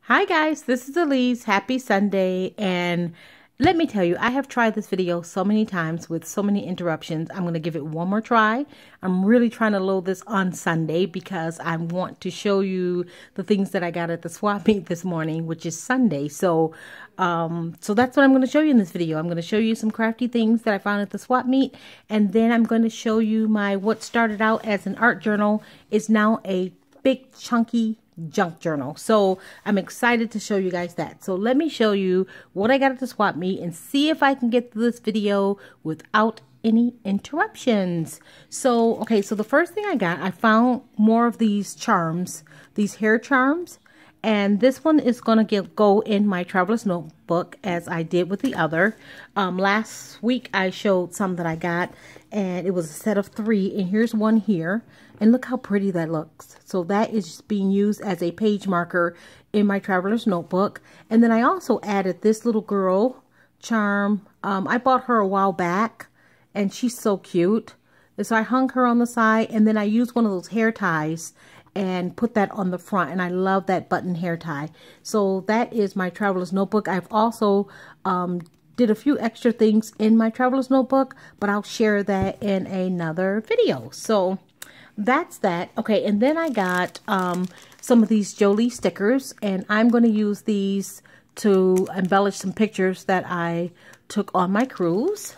Hi guys, this is Elise. Happy Sunday, and let me tell you, I have tried this video so many times with so many interruptions. I'm going to give it one more try. I'm really trying to load this on Sunday because I want to show you the things that I got at the swap meet this morning, which is Sunday. So that's what I'm going to show you in this video. I'm going to show you some crafty things that I found at the swap meet, and then I'm going to show you what started out as an art journal is now a big chunky junk journal. So I'm excited to show you guys that. So let me show you what I got at the swap meet and see if I can get through this video without any interruptions. So okay, so the first thing I found more of these charms, these hair charms, and this one is gonna go in my traveler's notebook as I did with the other. Last week I showed some that I got, and it was a set of 3, and here's one here, and look how pretty that looks. So that is being used as a page marker in my traveler's notebook. And then I also added this little girl charm. I bought her a while back, and she's so cute. And so I hung her on the side, and then I used one of those hair ties and put that on the front, and I love that button hair tie. So that is my traveler's notebook. I've also did a few extra things in my traveler's notebook, but I'll share that in another video. So that's that. Okay, and then I got some of these Jolie stickers, and I'm going to use these to embellish some pictures that I took on my cruise.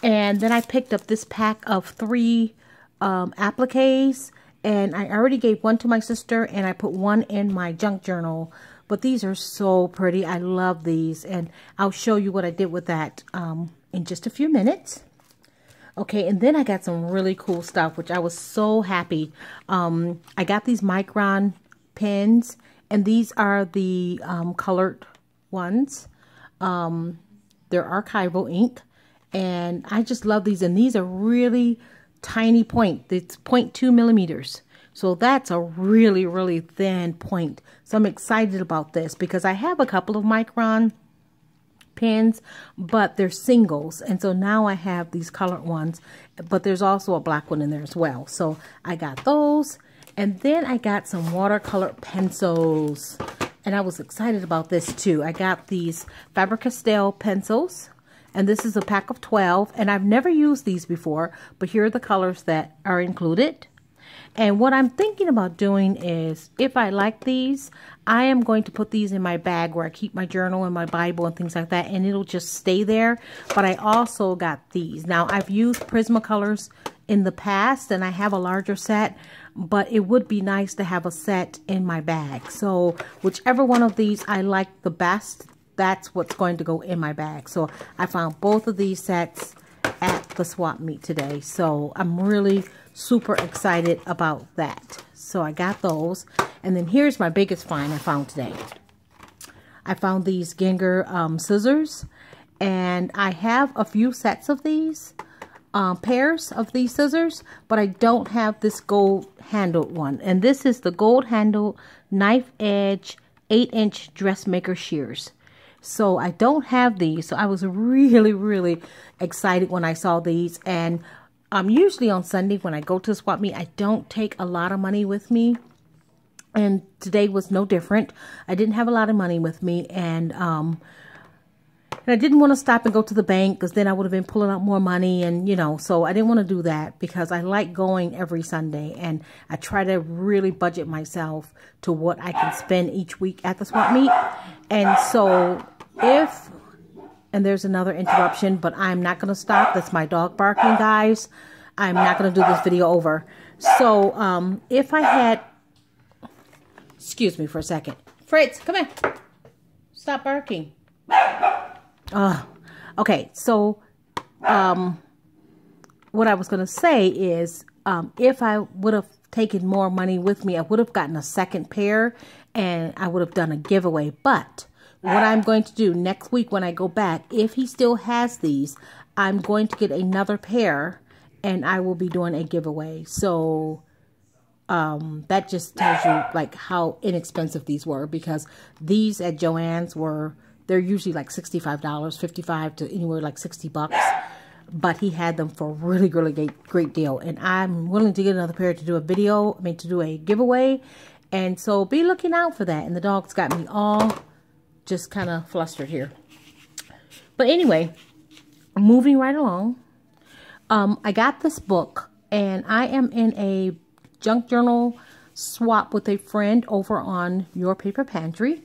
And then I picked up this pack of 3 appliques, and I already gave one to my sister, and I put one in my junk journal. But these are so pretty. I love these, and I'll show you what I did with that in just a few minutes. Okay, and then I got some really cool stuff, which I was so happy. I got these Micron pens, and these are the colored ones. They're archival ink, and I just love these. And these are really tiny point. It's 0.2 millimeters. So that's a really, really thin point. So I'm excited about this because I have a couple of Micron pens, but they're singles, and so now I have these colored ones, but there's also a black one in there as well. So I got those, and then I got some watercolor pencils, and I was excited about this too. I got these Estelle pencils, and this is a pack of 12, and I've never used these before, but here are the colors that are included. And what I'm thinking about doing is, if I like these, I am going to put these in my bag where I keep my journal and my Bible and things like that, and it'll just stay there. But I also got these. Now, I've used Prismacolors in the past, and I have a larger set, but it would be nice to have a set in my bag. So whichever one of these I like the best, that's what's going to go in my bag. So I found both of these sets at the swap meet today. So I'm really super excited about that. So I got those. And then here's my biggest find I found today. I found these Ginger scissors, and I have a few sets of these pairs of these scissors, but I don't have this gold handled one. And this is the gold handled knife edge 8-inch dressmaker shears. So I don't have these. So I was really, really excited when I saw these. And usually on Sunday when I go to the swap meet, I don't take a lot of money with me. And today was no different. I didn't have a lot of money with me, and I didn't want to stop and go to the bank because then I would have been pulling out more money, and so I didn't want to do that because I like going every Sunday, and I try to really budget myself to what I can spend each week at the swap meet. And so and there's another interruption, but I'm not going to stop. That's my dog barking, guys. I'm not going to do this video over. So if I had, excuse me for a second. Fritz, come here. Stop barking. Okay, so what I was going to say is if I would have taken more money with me, I would have gotten a second pair, and I would have done a giveaway. But what I'm going to do next week when I go back, if he still has these, I'm going to get another pair, and I will be doing a giveaway. So that just tells you like how inexpensive these were, because these at Joann's they're usually like $65, $55 to anywhere like $60. But he had them for a really, really great deal. And I'm willing to get another pair to do a video, to do a giveaway. And so be looking out for that. And the dog's got me all just kind of flustered here. But anyway, moving right along. I got this book, and I am in a junk journal swap with a friend over on Your Paper Pantry.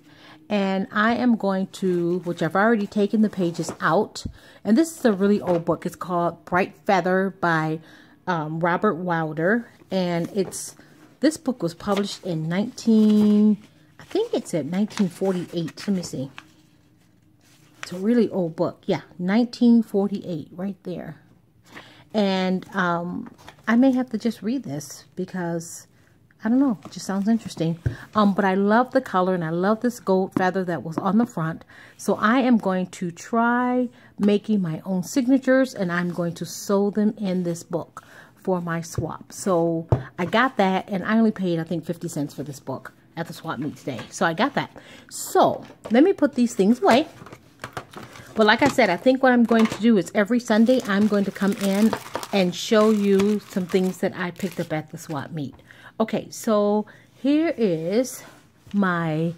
And I am going to, which I've already taken the pages out. And this is a really old book. It's called Bright Feather by Robert Wilder. And this book was published in I think it said 1948. Let me see. It's a really old book. Yeah, 1948, right there. And I may have to just read this because, I don't know, it just sounds interesting. But I love the color, and I love this gold feather that was on the front. So I am going to try making my own signatures, and I'm going to sew them in this book for my swap. So I got that, and I only paid, I think, 50 cents for this book at the swap meet today. So I got that. So let me put these things away. But like I said, I think what I'm going to do is every Sunday I'm going to come in and show you some things that I picked up at the swap meet. Okay, so here is my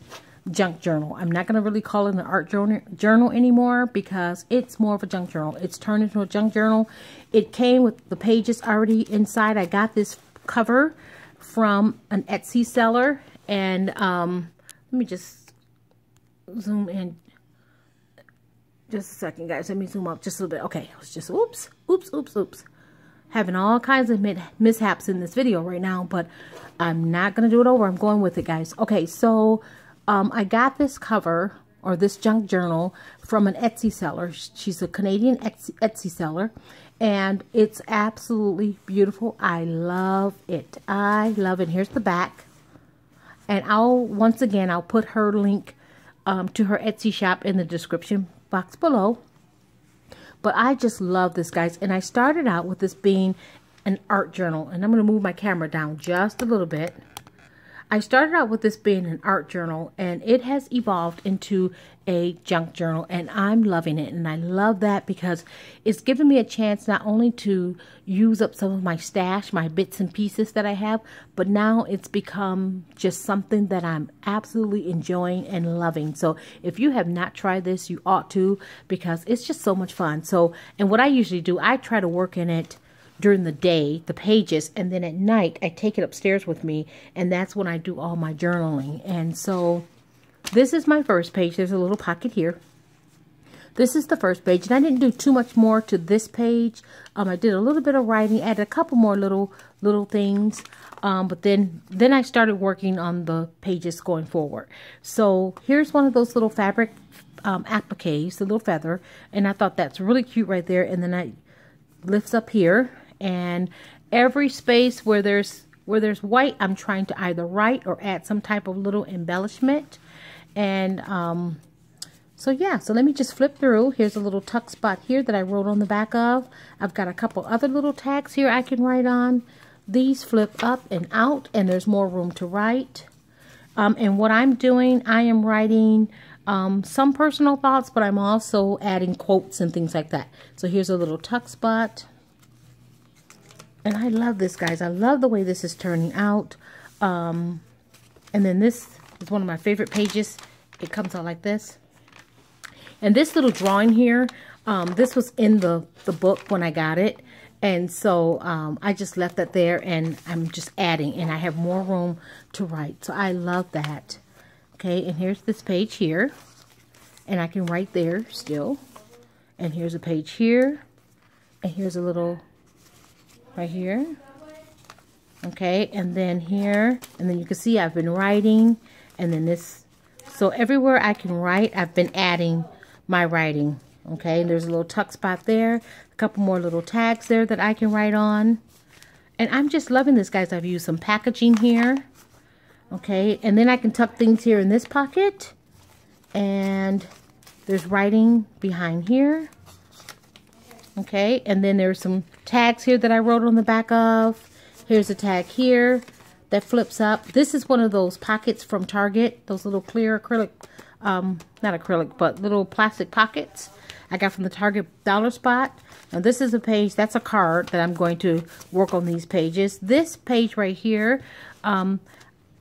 junk journal. I'm not going to really call it an art journal anymore because it's more of a junk journal. It's turned into a junk journal. It came with the pages already inside. I got this cover from an Etsy seller. And let me just zoom in. Just a second, guys. Let me zoom up just a little bit. Okay, it was just oops. Having all kinds of mishaps in this video right now, but I'm not going to do it over. I'm going with it, guys. Okay, so I got this cover, or this junk journal, from an Etsy seller. She's a Canadian Etsy seller, and it's absolutely beautiful. I love it. I love it. Here's the back. And once again, I'll put her link to her Etsy shop in the description box below. But I just love this, guys. And I started out with this being an art journal. And I'm going to move my camera down just a little bit. I started out with this being an art journal, and it has evolved into a junk journal, and I'm loving it. And I love that because it's given me a chance not only to use up some of my stash, my bits and pieces that I have, but now it's become just something that I'm absolutely enjoying and loving. So if you have not tried this, you ought to, because it's just so much fun. So, and what I usually do, I try to work in it during the day, the pages, and then at night I take it upstairs with me, and that's when I do all my journaling. And so this is my first page. There's a little pocket here. This is the first page, and I didn't do too much more to this page. I did a little bit of writing, added a couple more little things, but then I started working on the pages going forward. So here's one of those little fabric appliques, the little feather, and I thought that's really cute right there. And then I lifts up here, and every space where there's white, I'm trying to either write or add some type of little embellishment. And so yeah, so let me just flip through. Here's a little tuck spot here that I wrote on the back of. I've got a couple other little tags here I can write on. These flip up and out, and there's more room to write. And what I'm doing, I am writing some personal thoughts, but I'm also adding quotes and things like that. So here's a little tuck spot. And I love this, guys. I love the way this is turning out. And then this is one of my favorite pages. It comes out like this. And this little drawing here, this was in the book when I got it. And so I just left that there, and I'm just adding, and I have more room to write. So I love that. Okay, and here's this page here. And I can write there still. And here's a page here. And here's a little right here. Okay, and then here. And then you can see I've been writing. And then this. So everywhere I can write, I've been adding my writing. Okay, and there's a little tuck spot there. A couple more little tags there that I can write on. And I'm just loving this, guys. I've used some packaging here. Okay, and then I can tuck things here in this pocket. And there's writing behind here. Okay, and then there's some tags here that I wrote on the back of. Here's a tag here that flips up. This is one of those pockets from Target. Those little clear acrylic, not acrylic, but little plastic pockets I got from the Target dollar spot. Now this is a page, that's a card that I'm going to work on these pages. This page right here,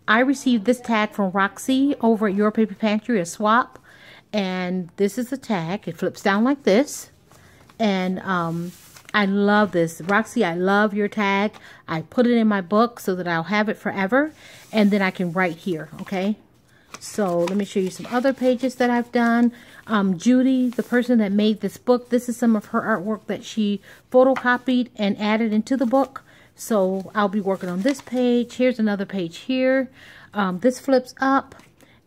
I received this tag from Roxy over at Your Paper Pantry, a swap. And this is the tag. It flips down like this. And I love this. Roxy, I love your tag. I put it in my book so that I'll have it forever. And then I can write here, okay? So let me show you some other pages that I've done. Judy, the person that made this book, this is some of her artwork that she photocopied and added into the book. So I'll be working on this page. Here's another page here. This flips up.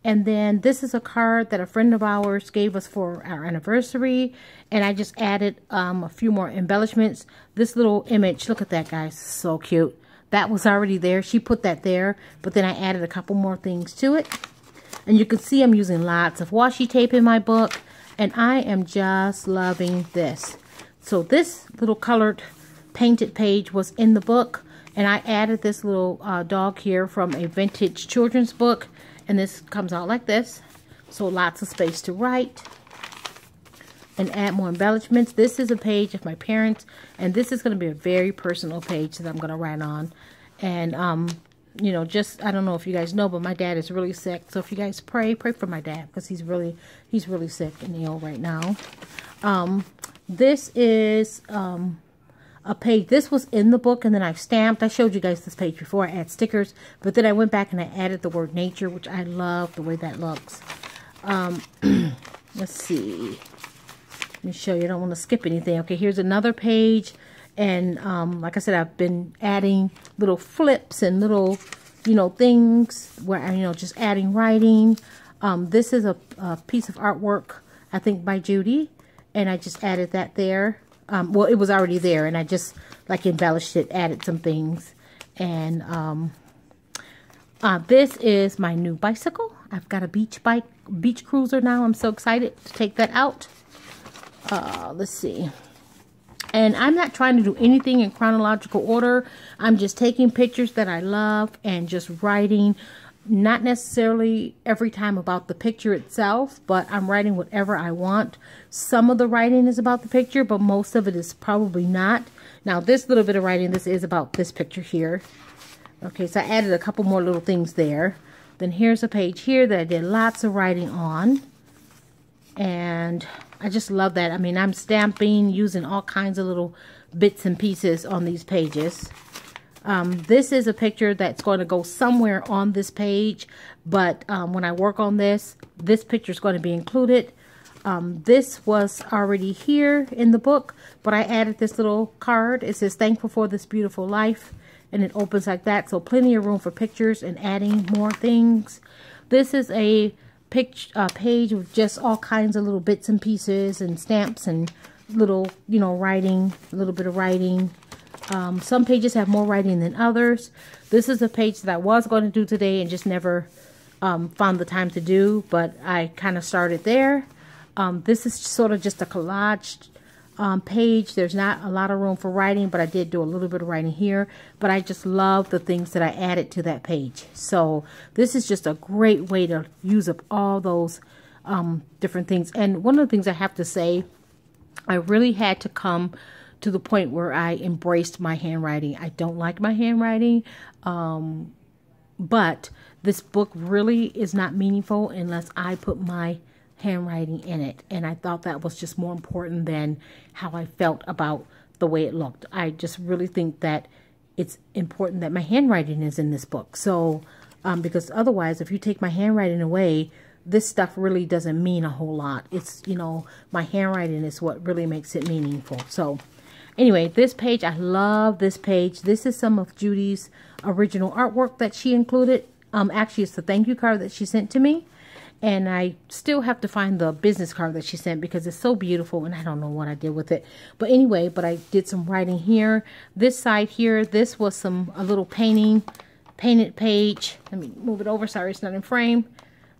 And then this is a card that a friend of ours gave us for our anniversary. And I just added a few more embellishments. This little image, look at that, guys. So cute. That was already there. She put that there. But then I added a couple more things to it. And you can see I'm using lots of washi tape in my book. And I am just loving this. So this little colored painted page was in the book. And I added this little dog here from a vintage children's book. And this comes out like this. So lots of space to write. And add more embellishments. This is a page of my parents. And this is going to be a very personal page that I'm going to write on. And you know, just, I don't know if you guys know, but my dad is really sick. So if you guys pray for my dad, because he's really sick and ill right now. This is a page. This was in the book, and then I stamped. I showed you guys this page before. I add stickers, but then I went back and I added the word nature, which I love the way that looks. Let's see. Let me show you. I don't want to skip anything. Okay, here's another page. And like I said, I've been adding little flips and little, you know, things where I'm, you know, just adding writing. This is a piece of artwork, I think, by Judy. And I just added that there. Well, it was already there. And I just, like, embellished it, added some things. And this is my new bicycle. I've got a beach cruiser now. I'm so excited to take that out. Let's see. And I'm not trying to do anything in chronological order. I'm just taking pictures that I love and just writing, not necessarily every time about the picture itself, but I'm writing whatever I want. Some of the writing is about the picture, but most of it is probably not. Now, this little bit of writing, this is about this picture here. Okay, so I added a couple more little things there. Then here's a page here that I did lots of writing on. And I just love that. I mean, I'm stamping, using all kinds of little bits and pieces on these pages. This is a picture that's going to go somewhere on this page. But when I work on this picture is going to be included. This was already here in the book, but I added this little card. It says, "Thankful for this beautiful life." And it opens like that. So plenty of room for pictures and adding more things. This is a page with just all kinds of little bits and pieces and stamps and little, you know, writing, a little bit of writing. Some pages have more writing than others. This is a page that I was going to do today and just never found the time to do, but I kind of started there. This is sort of just a collage page. There's not a lot of room for writing, but I did do a little bit of writing here. But I just love the things that I added to that page. So this is just a great way to use up all those different things. And one of the things I have to say, I really had to come to the point where I embraced my handwriting. I don't like my handwriting, but this book really is not meaningful unless I put my handwriting in it. And I thought that was just more important than how I felt about the way it looked. I just really think that it's important that my handwriting is in this book. So, because otherwise, if you take my handwriting away, this stuff really doesn't mean a whole lot. It's, you know, my handwriting is what really makes it meaningful. So, anyway, this page, I love this page. This is some of Judy's original artwork that she included. Actually, it's the thank you card that she sent to me. And I still have to find the business card that she sent because it's so beautiful and I don't know what I did with it. But anyway, I did some writing here. This side here, this was a little painted page. Let me move it over. Sorry, it's not in frame.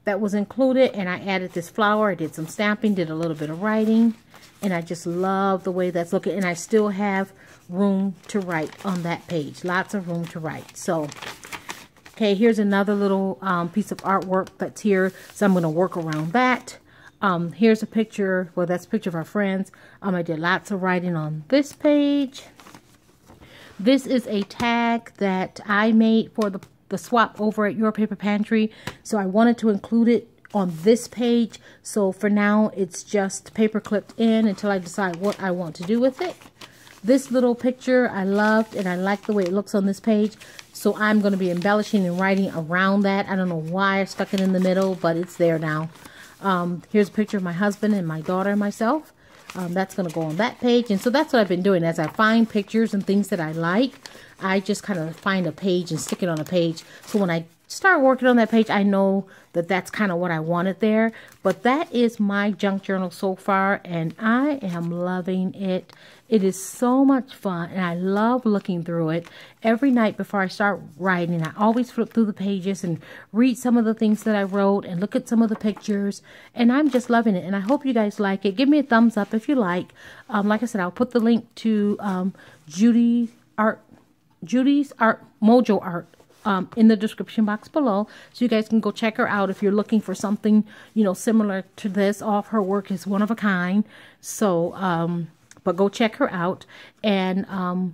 That was included. And I added this flower. I did some stamping, did a little bit of writing. And I just love the way that's looking. And I still have room to write on that page. Lots of room to write. So, okay, here's another little piece of artwork that's here. So I'm going to work around that. Here's a picture. Well, that's a picture of our friends. I did lots of writing on this page. This is a tag that I made for the swap over at Your Paper Pantry. So I wanted to include it on this page. So for now, it's just paper clipped in until I decide what I want to do with it. This little picture I loved, and I like the way it looks on this page. So I'm going to be embellishing and writing around that. I don't know why I stuck it in the middle, but it's there now. Here's a picture of my husband and my daughter and myself. That's going to go on that page. And so that's what I've been doing. As I find pictures and things that I like, I just kind of find a page and stick it on a page. So when I start working on that page, I know that that's kind of what I wanted there. But that is my junk journal so far, and I am loving it. It is so much fun, and I love looking through it. Every night before I start writing, I always flip through the pages and read some of the things that I wrote and look at some of the pictures, and I'm just loving it. And I hope you guys like it. Give me a thumbs up if you like. Like I said, I'll put the link to Judy's Art Mojo Art in the description box below, so you guys can go check her out if you're looking for something, you know, similar to this. All of her work is one of a kind. So but go check her out. And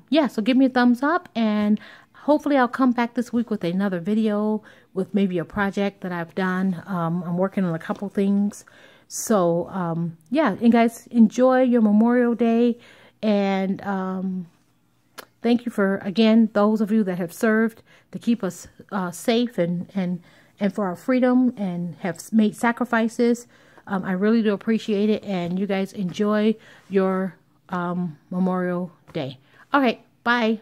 yeah, so give me a thumbs up, and hopefully I'll come back this week with another video with maybe a project that I've done. I'm working on a couple things. So yeah, and guys, enjoy your Memorial Day, and thank you for, again, those of you that have served to keep us safe and for our freedom, and have made sacrifices. I really do appreciate it, and you guys enjoy your Memorial Day. All right, bye.